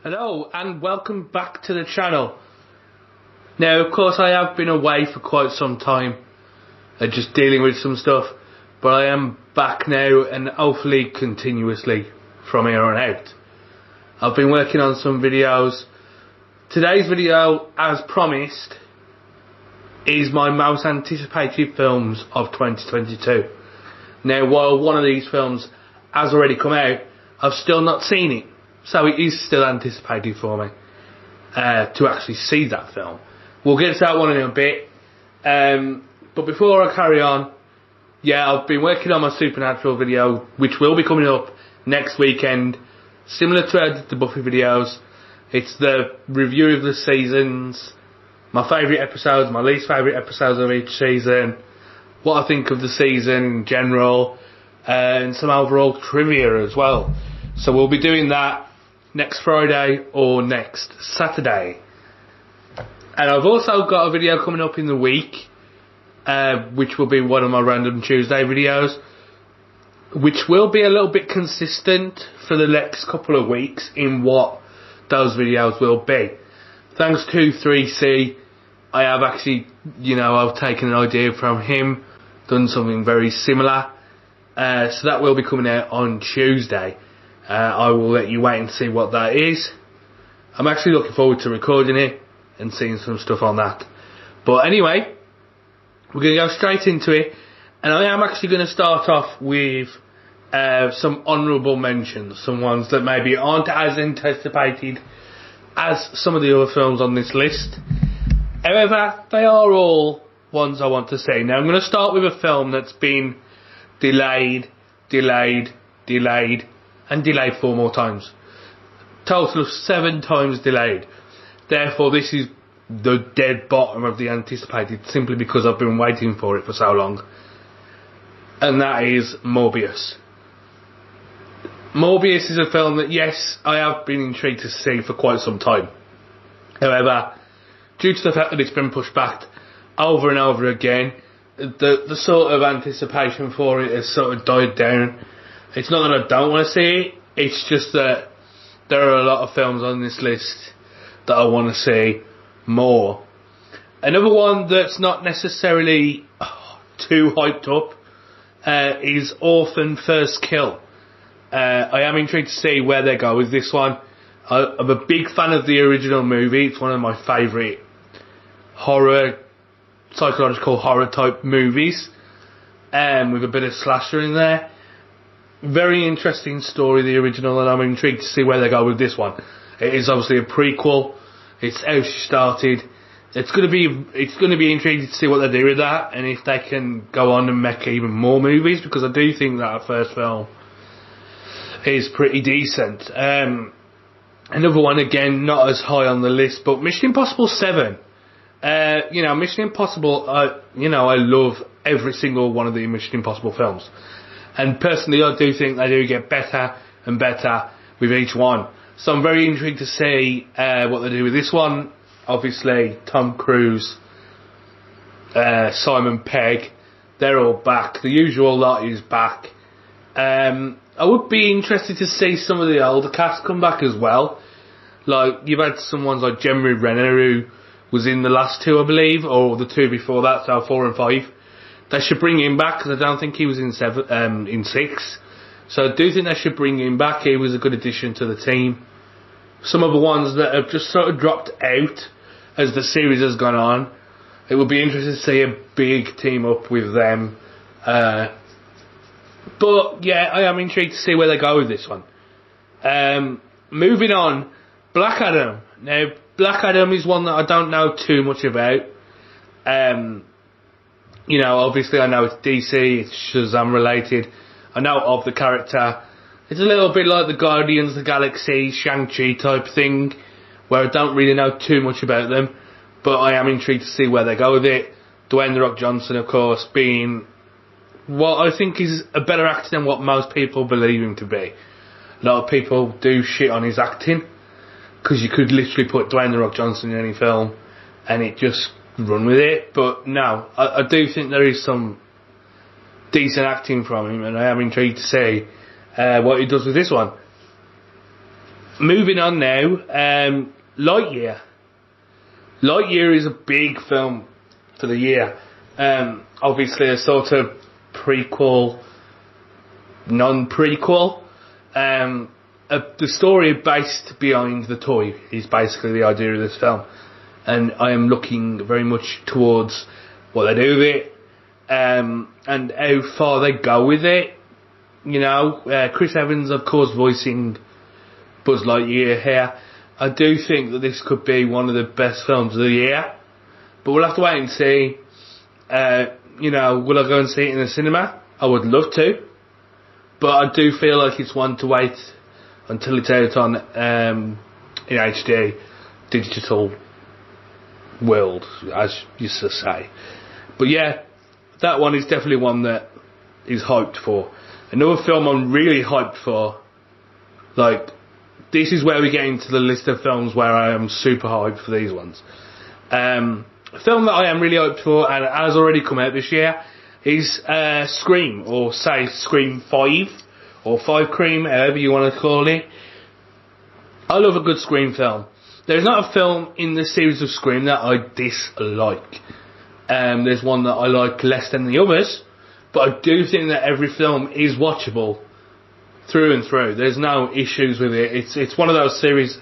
Hello and welcome back to the channel. Now of course I have been away for quite some time, just dealing with some stuff, but I am back now and hopefully continuously from here on out. I've been working on some videos. Today's video, as promised, is my most anticipated films of 2022. Now while one of these films has already come out, I've still not seen it. So it is still anticipated for me to actually see that film. We'll get to that one in a bit. But before I carry on, I've been working on my Supernatural video, which will be coming up next weekend. Similar to the Buffy videos. It's the review of the seasons, my favourite episodes, my least favourite episodes of each season, what I think of the season in general, and some overall trivia as well. So we'll be doing that next Friday or next Saturday. And I've also got a video coming up in the week, which will be one of my Random Tuesday videos, which will be a little bit consistent for the next couple of weeks in what those videos will be. Thanks to 3C, I have actually, I've taken an idea from him, done something very similar. So that will be coming out on Tuesday. I will let you wait and see what that is. I'm actually looking forward to recording it and seeing some stuff on that. But anyway, we're going to go straight into it. And I am actually going to start off with some honourable mentions. Some ones that maybe aren't as anticipated as some of the other films on this list. However, they are all ones I want to see. Now I'm going to start with a film that's been delayed, and delayed 4 more times. Total of 7 times delayed. Therefore, this is the dead bottom of the anticipated, simply because I've been waiting for it for so long. And that is Morbius. Morbius is a film that, yes, I have been intrigued to see for quite some time. However, due to the fact that it's been pushed back over and over again, the sort of anticipation for it has sort of died down. It's not that I don't want to see it, it's just that there are a lot of films on this list that I want to see more. Another one that's not necessarily too hyped up is Orphan First Kill. I am intrigued to see where they go with this one. I'm a big fan of the original movie. It's one of my favourite psychological horror type movies, with a bit of slasher in there. Very interesting story, the original, and I'm intrigued to see where they go with this one. It is obviously a prequel. It's how she started. It's going to be intriguing to see what they do with that, and if they can go on and make even more movies, because I do think that our first film is pretty decent. Another one, again, not as high on the list, but Mission Impossible 7. Mission Impossible, I love every single one of the Mission Impossible films. And personally, I do think they do get better and better with each one. So I'm very intrigued to see what they do with this one. Obviously, Tom Cruise, Simon Pegg, they're all back. The usual lot is back. I would be interested to see some of the older cast come back as well. Like, you've had some ones like Jeremy Renner, who was in the last 2, I believe, or the 2 before that, so 4 and 5. They should bring him back, because I don't think he was in 6. So I do think they should bring him back. He was a good addition to the team. Some of the ones that have just sort of dropped out as the series has gone on, it would be interesting to see a big team up with them. But yeah, I am intrigued to see where they go with this one. Moving on, Black Adam. Now, Black Adam is one that I don't know too much about. Obviously I know it's DC, it's Shazam related. I know of the character. It's a little bit like the Guardians of the Galaxy, Shang-Chi type thing, where I don't really know too much about them, but I am intrigued to see where they go with it. Dwayne "The Rock" Johnson, of course, being what I think is a better actor than what most people believe him to be. A lot of people do shit on his acting, because you could literally put Dwayne "The Rock" Johnson in any film and it just run with it. But no, I do think there is some decent acting from him, and I am intrigued to see what he does with this one. moving on now, Lightyear. Lightyear is a big film for the year. Obviously a sort of prequel, non-prequel. The story based behind the toy is basically the idea of this film. And I am looking very much towards what they do with it, and how far they go with it. You know, Chris Evans, of course, voicing Buzz Lightyear here. I do think that this could be one of the best films of the year, but we'll have to wait and see. You know, will I go and see it in the cinema? I would love to, but I do feel like it's one to wait until it's out on in HD, digital world, as you used to say. But yeah, that one is definitely one that is hyped for. Another film I'm really hyped for, like, this is where we get into the list of films where I am super hyped for these ones. A film that I am really hyped for, and has already come out this year, is Scream, or say Scream 5, or 5 Cream, however you want to call it. I love a good Scream film. There's not a film in the series of Scream that I dislike. There's one that I like less than the others, but I do think that every film is watchable through and through. There's no issues with it. It's one of those series,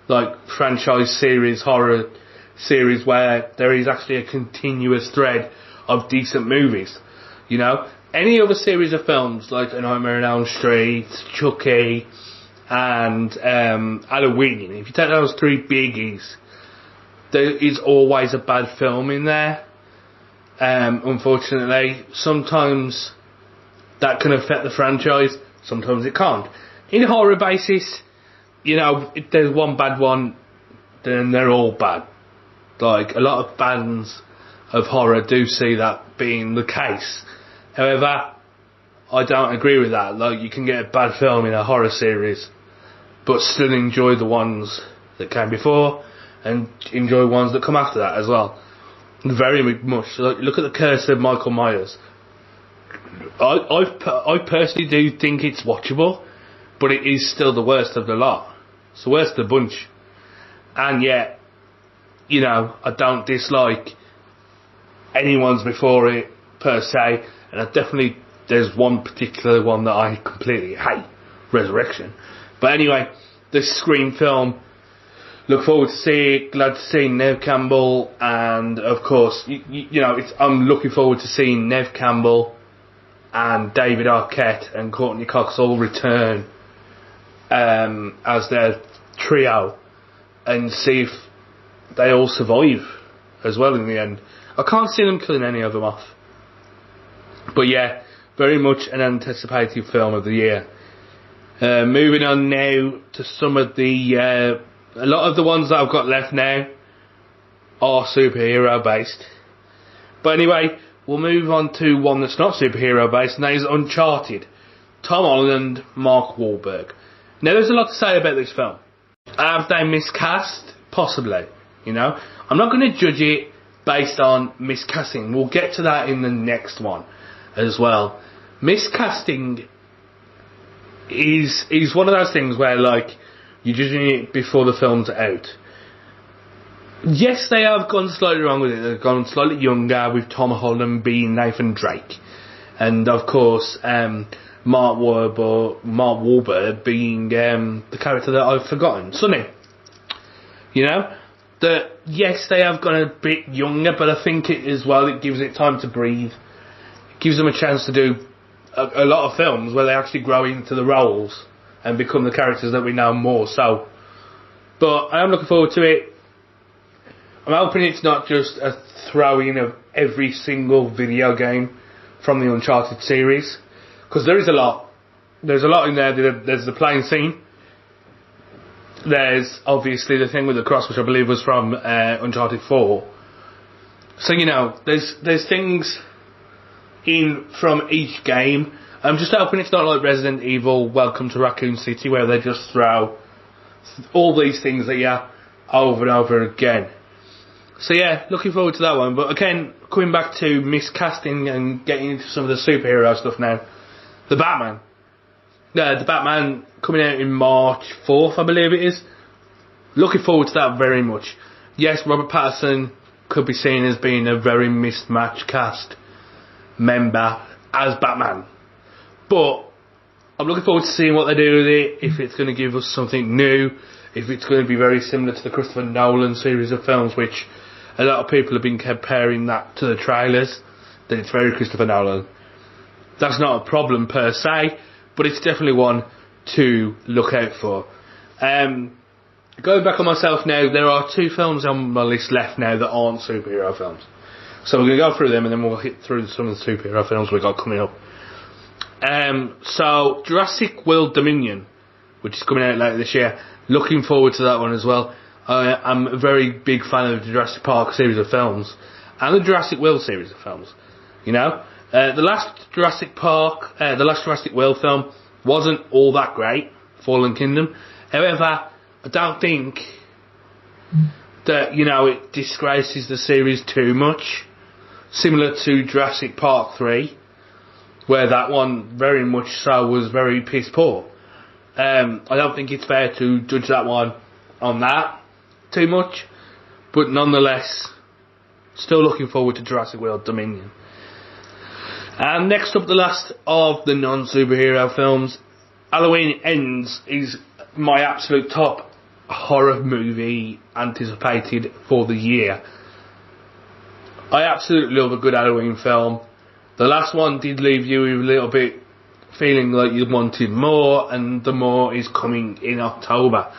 like franchise series, horror series, where there is actually a continuous thread of decent movies. You know, any other series of films like A Nightmare on Elm Street, Chucky, and Halloween, if you take those three biggies, there is always a bad film in there. Unfortunately, sometimes that can affect the franchise, sometimes it can't. In a horror basis, you know, if there's one bad one, then they're all bad. Like, a lot of fans of horror do see that being the case. However, I don't agree with that. Like, you can get a bad film in a horror series, but still enjoy the ones that came before, and enjoy ones that come after that as well. Very much. Like, look at The Curse of Michael Myers. I personally do think it's watchable, but it is still the worst of the lot. It's the worst of the bunch. And yet, you know, I don't dislike anyone's before it per se, and there's one particular one that I completely hate, Resurrection. But anyway, this Scream film, look forward to seeing it, glad to see Neve Campbell, and of course, you know, I'm looking forward to seeing Neve Campbell and David Arquette and Courtney Cox all return as their trio, and see if they all survive as well in the end. I can't see them killing any of them off. But yeah, very much an anticipated film of the year. Moving on now to some of the... a lot of the ones that I've got left now are superhero based. But anyway, we'll move on to one that's not superhero based, and that is Uncharted. Tom Holland, Mark Wahlberg. Now, there's a lot to say about this film. Have they miscast? Possibly. You know, I'm not going to judge it based on miscasting. We'll get to that in the next one as well. Miscasting is one of those things where, like, you're judging it before the film's out. Yes, they have gone slightly wrong with it. They've gone slightly younger, with Tom Holland being Nathan Drake, and of course Mark Wahlberg being the character that I've forgotten, Sonny. You know, that yes, they have gone a bit younger, but I think it as well, it gives it time to breathe. It gives them a chance to do a lot of films where they actually grow into the roles and become the characters that we know more so. But I am looking forward to it. I'm hoping it's not just a throw-in of every single video game from the Uncharted series, because there is a lot. There's a lot in there. There's the plane scene. There's obviously the thing with the cross, which I believe was from Uncharted 4. So, you know, there's things in from each game. I'm just hoping it's not like Resident Evil Welcome to Raccoon City, where they just throw all these things at you over and over again. So yeah, looking forward to that one. But again, coming back to miscasting and getting into some of the superhero stuff now. The Batman. The Batman coming out in March 4th, I believe it is. Looking forward to that very much. Yes, Robert Pattinson could be seen as being a very mismatched cast member as Batman. But I'm looking forward to seeing what they do with it, if it's going to give us something new, if it's going to be very similar to the Christopher Nolan series of films, which a lot of people have been comparing that to the trailers, that it's very Christopher Nolan. That's not a problem per se, but it's definitely one to look out for. Going back on myself now, there are 2 films on my list left now that aren't superhero films. So we're going to go through them and then we'll hit through some of the superhero films we've got coming up. So Jurassic World Dominion, which is coming out later this year, looking forward to that one as well. I'm a very big fan of the Jurassic Park series of films and the Jurassic World series of films. You know, the last Jurassic World film wasn't all that great, Fallen Kingdom. However, I don't think that, you know, it disgraces the series too much. Similar to Jurassic Park 3, where that one very much so was very piss poor. I don't think it's fair to judge that one on that too much, but nonetheless, still looking forward to Jurassic World Dominion. And next up, the last of the non-superhero films, Halloween Ends is my absolute top horror movie anticipated for the year. I absolutely love a good Halloween film. The last one did leave you a little bit feeling like you wanted more, and the more is coming in October.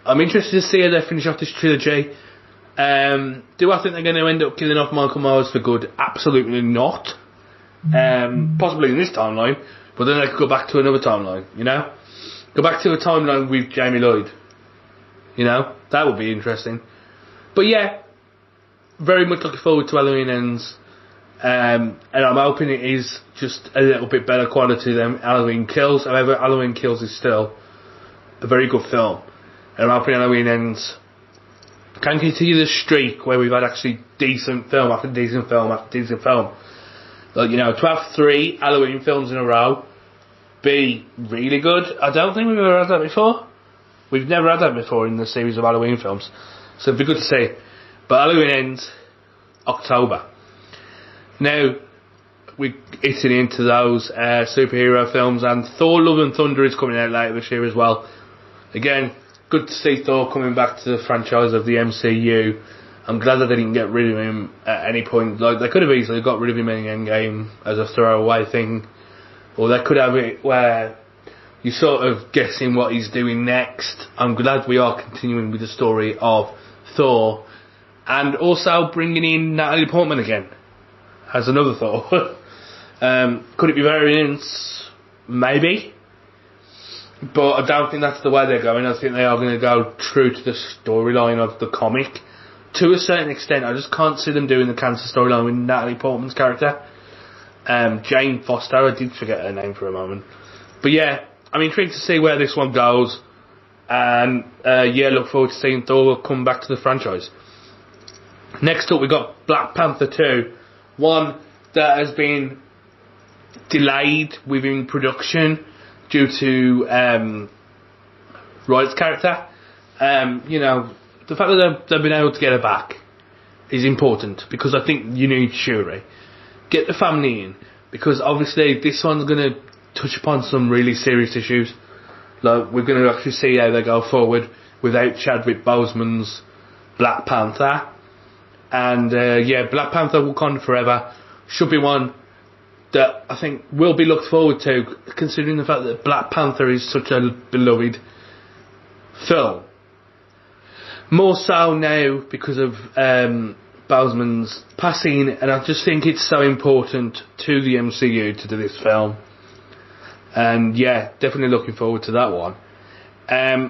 I'm interested to see how they finish off this trilogy. Do I think they're going to end up killing off Michael Myers for good? Absolutely not. Possibly in this timeline, but then they could go back to another timeline, you know? Go back to a timeline with Jamie Lloyd. You know? That would be interesting. But yeah, very much looking forward to Halloween Ends. And I'm hoping it is just a little bit better quality than Halloween Kills. However, Halloween Kills is still a very good film. And I'm hoping Halloween Ends can continue the streak where we've had actually decent film after decent film after decent film. Like, you know, to have 3 Halloween films in a row be really good, I don't think we've ever had that before. We've never had that before in the series of Halloween films. So it'd be good to see. But Halloween Ends October. Now, we're hitting into those superhero films, and Thor Love and Thunder is coming out later this year as well. Again, good to see Thor coming back to the franchise of the MCU. I'm glad that they didn't get rid of him at any point. Like, they could have easily got rid of him in Endgame as a throwaway thing, or they could have it where you're sort of guessing what he's doing next. I'm glad we are continuing with the story of Thor, and also bringing in Natalie Portman again as another Thor. Could it be variants? Maybe. But I don't think that's the way they're going. I think they are going to go true to the storyline of the comic. To a certain extent, I just can't see them doing the cancer storyline with Natalie Portman's character. Jane Foster, I did forget her name for a moment. But yeah, I'm intrigued to see where this one goes. And yeah, look forward to seeing Thor come back to the franchise. Next up, we got Black Panther 2. One that has been delayed within production due to Wright's character. You know, the fact that they've been able to get her back is important, because I think you need Shuri. Get the family in, because obviously this one's going to touch upon some really serious issues. Like, we're going to actually see how they go forward without Chadwick Boseman's Black Panther. And yeah, Black Panther Wakanda Forever should be one that I think will be looked forward to, considering the fact that Black Panther is such a beloved film. More so now because of Boseman's passing, and I just think it's so important to the MCU to do this film. And yeah, definitely looking forward to that one.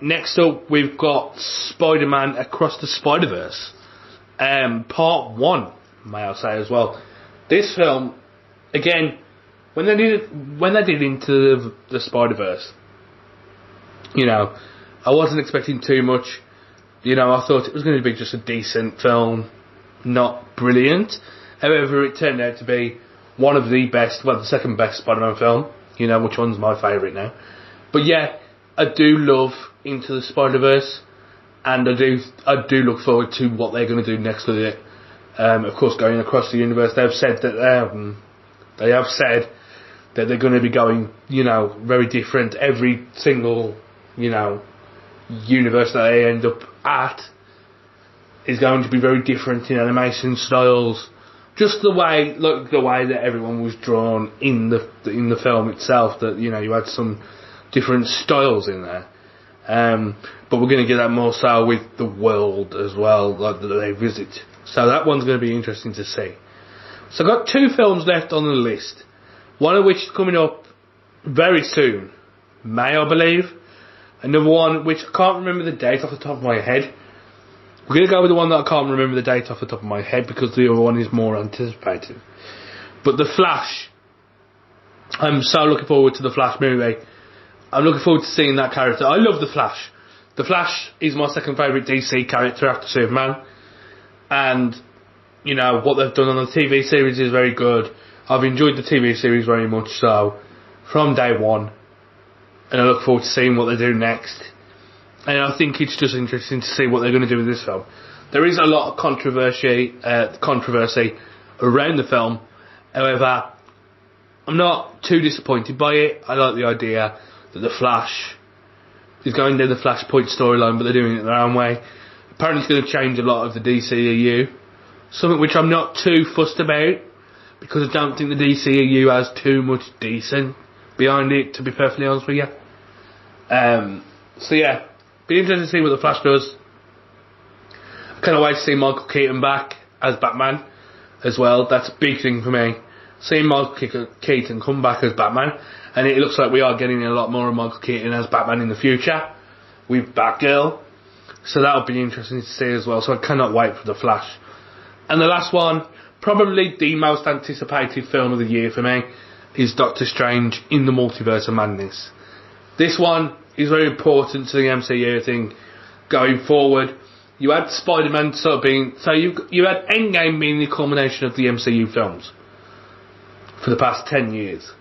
Next up, we've got SpiderMan Across the Spider-Verse. Part 1, may I say as well. This film, again, when they did Into the Spider-Verse, you know, I wasn't expecting too much. You know, I thought it was going to be just a decent film, not brilliant. However, it turned out to be one of the best, well, the second best Spider-Man film. You know which one's my favourite now. But yeah, I do love Into the Spider-Verse, and I do look forward to what they're going to do next with it. Of course, going across the universe, they've said that they're going to be going, very different. Every single, universe that they end up at is going to be very different in animation styles. Just the way that everyone was drawn in the film itself. That you had some different styles in there. But we're going to get that more so with the world as well, like that they visit. So that one's going to be interesting to see. So I've got 2 films left on the list. One of which is coming up very soon, May I believe. Another one which I can't remember the date off the top of my head. We're going to go with the one that I can't remember the date off the top of my head because the other one is more anticipated. But The Flash, I'm so looking forward to the Flash movie. I'm looking forward to seeing that character. I love The Flash. The Flash is my second favourite DC character after Superman. And, what they've done on the TV series is very good. I've enjoyed the TV series very much so, from day one. And I look forward to seeing what they do next. And I think it's just interesting to see what they're going to do with this film. There is a lot of controversy around the film. However, I'm not too disappointed by it. I like the idea that the Flash is going down the Flashpoint storyline, but they're doing it their own way. Apparently it's going to change a lot of the DCEU. Something which I'm not too fussed about, because I don't think the DCEU has too much decent behind it, to be perfectly honest with you. So yeah, be interesting to see what the Flash does. I can't wait to see Michael Keaton back as Batman as well. That's a big thing for me. Seeing Michael Keaton come back as Batman, and it looks like we are getting a lot more of Michael Keaton as Batman in the future with Batgirl. So that'll be interesting to see as well. So I cannot wait for the Flash. And the last one, probably the most anticipated film of the year for me, is Doctor Strange in the Multiverse of Madness. This one is very important to the MCU, I think, going forward. You had SpiderMan sort of being... So you had Endgame being the culmination of the MCU films for the past 10 years.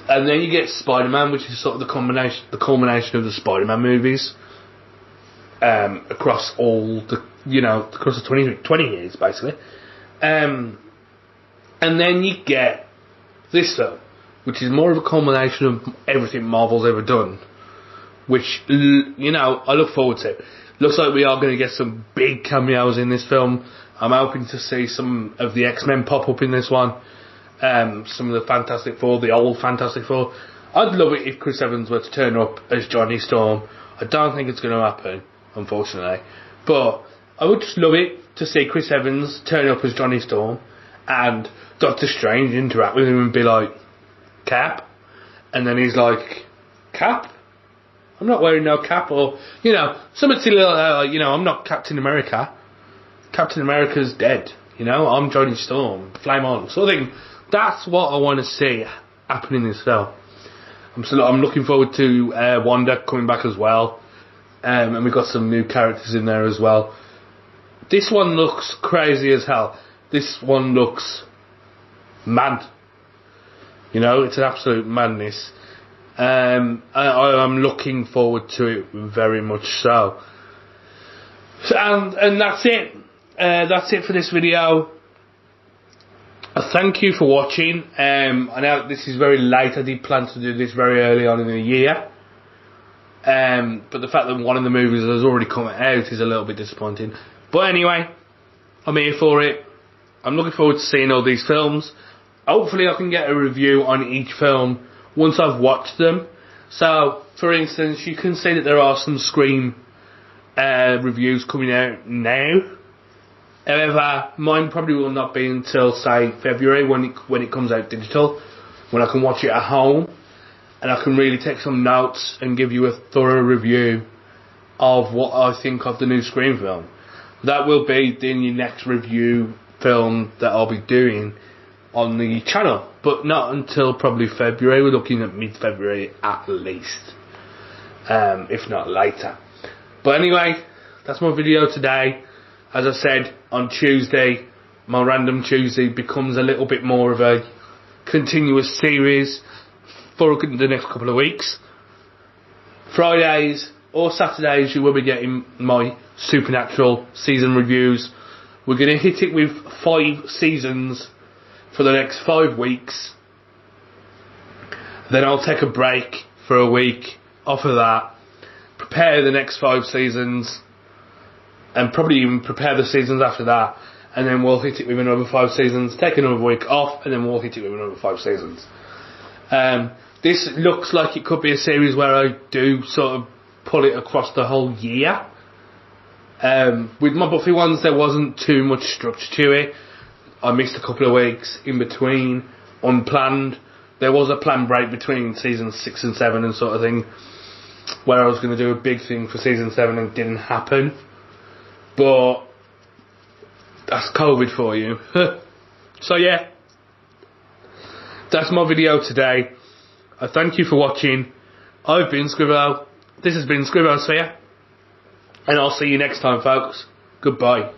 And then you get Spider-Man, which is sort of the culmination of the Spider-Man movies. Across all the, across the 20 years, basically. And then you get this film, which is more of a culmination of everything Marvel's ever done. Which, I look forward to. Looks like we are going to get some big cameos in this film. I'm hoping to see some of the X-Men pop up in this one. Some of the Fantastic Four, the old Fantastic Four. I'd love it if Chris Evans were to turn up as Johnny Storm. I don't think it's going to happen, unfortunately. But I would just love it to see Chris Evans turn up as Johnny Storm and Doctor Strange interact with him and be like, Cap? And then he's like, Cap? I'm not wearing no cap, or, something silly like that, I'm not Captain America. Captain America's dead, I'm Johnny Storm, flame on. So I think that's what I want to see happen in this film. I'm looking forward to Wanda coming back as well. And we've got some new characters in there as well. This one looks crazy as hell. This one looks mad. It's an absolute madness. I'm looking forward to it very much so. And that's it. That's it for this video. Thank you for watching. I know this is very late. I did plan to do this very early on in the year. But the fact that one of the movies has already come out is a little bit disappointing. But anyway, I'm here for it. I'm looking forward to seeing all these films. Hopefully I can get a review on each film once I've watched them. So, for instance, you can see that there are some Scream reviews coming out now. However, mine probably will not be until, say, February when it comes out digital, when I can watch it at home. And I can really take some notes and give you a thorough review of what I think of the new Scream film. That will be the next review film that I'll be doing on the channel. But not until probably February. We're looking at mid-February at least. If not later. But anyway, that's my video today. As I said, on Tuesday, my Random Tuesday becomes a little bit more of a continuous series for the next couple of weeks. Fridays or Saturdays, you will be getting my Supernatural season reviews. We're going to hit it with 5 seasons for the next 5 weeks. Then I'll take a break for a week off of that, prepare the next 5 seasons, and probably even prepare the seasons after that. And then we'll hit it with another 5 seasons, take another week off, and then we'll hit it with another 5 seasons. This looks like it could be a series where I do sort of pull it across the whole year. With my Buffy ones, there wasn't too much structure to it. I missed a couple of weeks in between, unplanned. There was a planned break between seasons 6 and 7 and sort of thing, where I was going to do a big thing for season 7 and it didn't happen. But that's COVID for you. So yeah, that's my video today. I thank you for watching. I've been Scribble. This has been Scribble Sphere. And I'll see you next time, folks. Goodbye.